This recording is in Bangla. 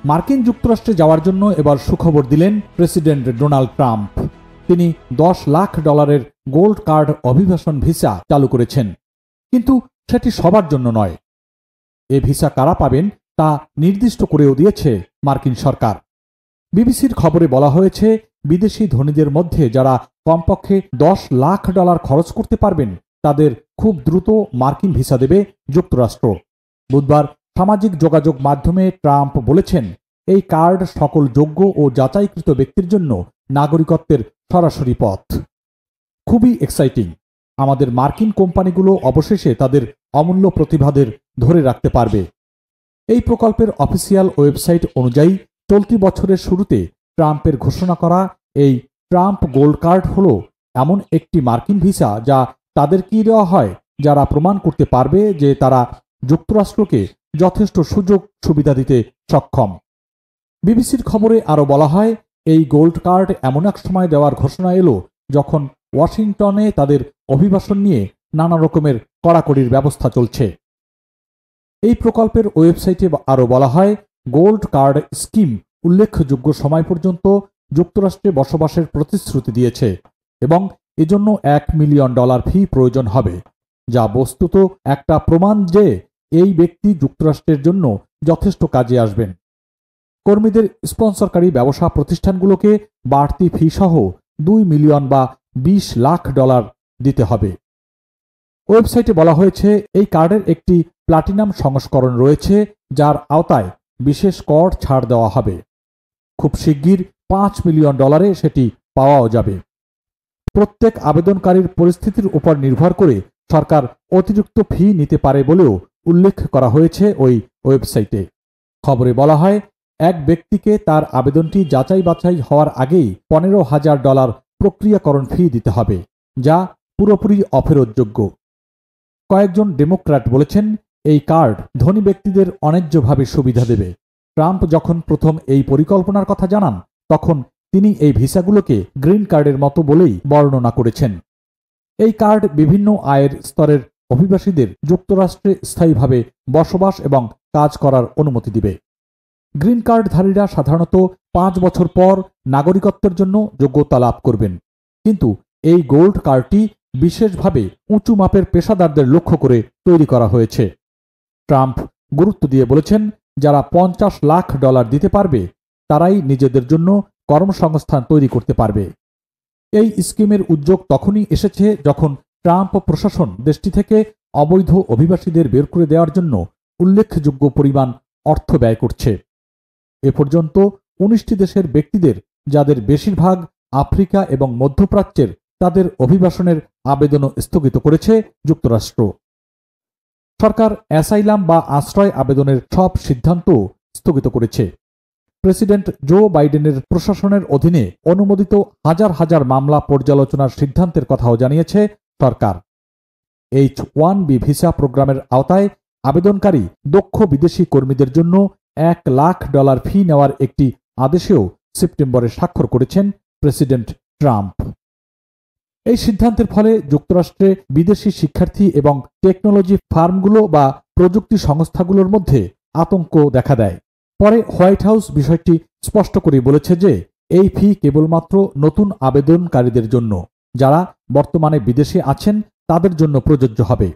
মার্কিন যুক্তরাষ্ট্রে যাওয়ার জন্য এবার সুখবর দিলেন প্রেসিডেন্ট ডোনাল্ড ট্রাম্প। তিনি $10 লাখ গোল্ড কার্ড অভিবাসন ভিসা চালু করেছেন, কিন্তু সেটি সবার জন্য নয়। এ ভিসা কারা পাবেন তা নির্দিষ্ট করেও দিয়েছে মার্কিন সরকার। বিবিসির খবরে বলা হয়েছে, বিদেশি ধনীদের মধ্যে যারা কমপক্ষে $10 লাখ খরচ করতে পারবেন তাদের খুব দ্রুত মার্কিন ভিসা দেবে যুক্তরাষ্ট্র। বুধবার সামাজিক যোগাযোগ মাধ্যমে ট্রাম্প বলেছেন, এই কার্ড সকল যোগ্য ও যাচাইকৃত ব্যক্তির জন্য নাগরিকত্বের সরাসরি পথ। খুবই এক্সাইটিং। আমাদের মার্কিন কোম্পানিগুলো অবশেষে তাদের অমূল্য প্রতিভাদের ধরে রাখতে পারবে। এই প্রকল্পের অফিসিয়াল ওয়েবসাইট অনুযায়ী চলতি বছরের শুরুতে ট্রাম্পের ঘোষণা করা এই ট্রাম্প গোল্ড কার্ড হল এমন একটি মার্কিন ভিসা যা তাদেরকেই দেওয়া হয় যারা প্রমাণ করতে পারবে যে তারা যুক্তরাষ্ট্রকে যথেষ্ট সুযোগ সুবিধা দিতে সক্ষম। বিবিসির খবরে আরও বলা হয়, এই গোল্ড কার্ড এমন এক সময় দেওয়ার ঘোষণা এলো যখন ওয়াশিংটনে তাদের অভিবাসন নিয়ে নানা রকমের কড়াকড়ির ব্যবস্থা চলছে। এই প্রকল্পের ওয়েবসাইটে আরও বলা হয়, গোল্ড কার্ড স্কিম উল্লেখযোগ্য সময় পর্যন্ত যুক্তরাষ্ট্রে বসবাসের প্রতিশ্রুতি দিয়েছে এবং এজন্য $1 মিলিয়ন ফি প্রয়োজন হবে, যা বস্তুত একটা প্রমাণ যে এই ব্যক্তি যুক্তরাষ্ট্রের জন্য যথেষ্ট কাজে আসবেন। কর্মীদের স্পন্সরকারী ব্যবসা প্রতিষ্ঠানগুলোকে বাড়তি ফি সহ $2 মিলিয়ন বা $20 লাখ দিতে হবে। ওয়েবসাইটে বলা হয়েছে, এই কার্ডের একটি প্লাটিনাম সংস্করণ রয়েছে যার আওতায় বিশেষ কর ছাড় দেওয়া হবে। খুব শিগগির $5 মিলিয়ন সেটি পাওয়াও যাবে। প্রত্যেক আবেদনকারীর পরিস্থিতির উপর নির্ভর করে সরকার অতিরিক্ত ফি নিতে পারে বলেও উল্লেখ করা হয়েছে ওই ওয়েবসাইটে। খবরে বলা হয়, এক ব্যক্তিকে তার আবেদনটি যাচাই বাছাই হওয়ার আগেই $15,000 প্রক্রিয়াকরণ ফি দিতে হবে, যা পুরোপুরি অফেরতযোগ্য। কয়েকজন ডেমোক্র্যাট বলেছেন, এই কার্ড ধনী ব্যক্তিদের অন্যায্যভাবে সুবিধা দেবে। ট্রাম্প যখন প্রথম এই পরিকল্পনার কথা জানান তখন তিনি এই ভিসাগুলোকে গ্রিন কার্ডের মতো বলেই বর্ণনা করেছেন। এই কার্ড বিভিন্ন আয়ের স্তরের অভিবাসীদের যুক্তরাষ্ট্রে স্থায়ীভাবে বসবাস এবং কাজ করার অনুমতি দিবে। গ্রিন কার্ডধারীরা সাধারণত 5 বছর পর নাগরিকত্বের জন্য যোগ্যতা লাভ করবেন, কিন্তু এই গোল্ড কার্ডটি বিশেষভাবে উঁচু মাপের পেশাদারদের লক্ষ্য করে তৈরি করা হয়েছে। ট্রাম্প গুরুত্ব দিয়ে বলেছেন, যারা $50 লাখ দিতে পারবে তারাই নিজেদের জন্য কর্মসংস্থান তৈরি করতে পারবে। এই স্কিমের উদ্যোগ তখনই এসেছে যখন ট্রাম্প প্রশাসন দেশটি থেকে অবৈধ অভিবাসীদের বের করে দেওয়ার জন্য উল্লেখযোগ্য পরিমাণ অর্থ ব্যয় করছে। এ পর্যন্ত 19টি দেশের ব্যক্তিদের, যাদের বেশিরভাগ আফ্রিকা এবং মধ্যপ্রাচ্যের, তাদের অভিবাসনের আবেদনও স্থগিত করেছে যুক্তরাষ্ট্র। সরকার অ্যাসাইলাম বা আশ্রয় আবেদনের সব সিদ্ধান্ত স্থগিত করেছে। প্রেসিডেন্ট জো বাইডেনের প্রশাসনের অধীনে অনুমোদিত হাজার হাজার মামলা পর্যালোচনার সিদ্ধান্তের কথাও জানিয়েছে সরকার। H-1B ভিসা প্রোগ্রামের আওতায় আবেদনকারী দক্ষ বিদেশি কর্মীদের জন্য $1 লাখ ফি নেওয়ার একটি আদেশেও সেপ্টেম্বরে স্বাক্ষর করেছেন প্রেসিডেন্ট ট্রাম্প। এই সিদ্ধান্তের ফলে যুক্তরাষ্ট্রে বিদেশি শিক্ষার্থী এবং টেকনোলজি ফার্মগুলো বা প্রযুক্তি সংস্থাগুলোর মধ্যে আতঙ্ক দেখা দেয়। পরে হোয়াইট হাউস বিষয়টি স্পষ্ট করে বলেছে যে এই ফি কেবলমাত্র নতুন আবেদনকারীদের জন্য, যারা বর্তমানে বিদেশে আছেন তাদের জন্য প্রযোজ্য হবে।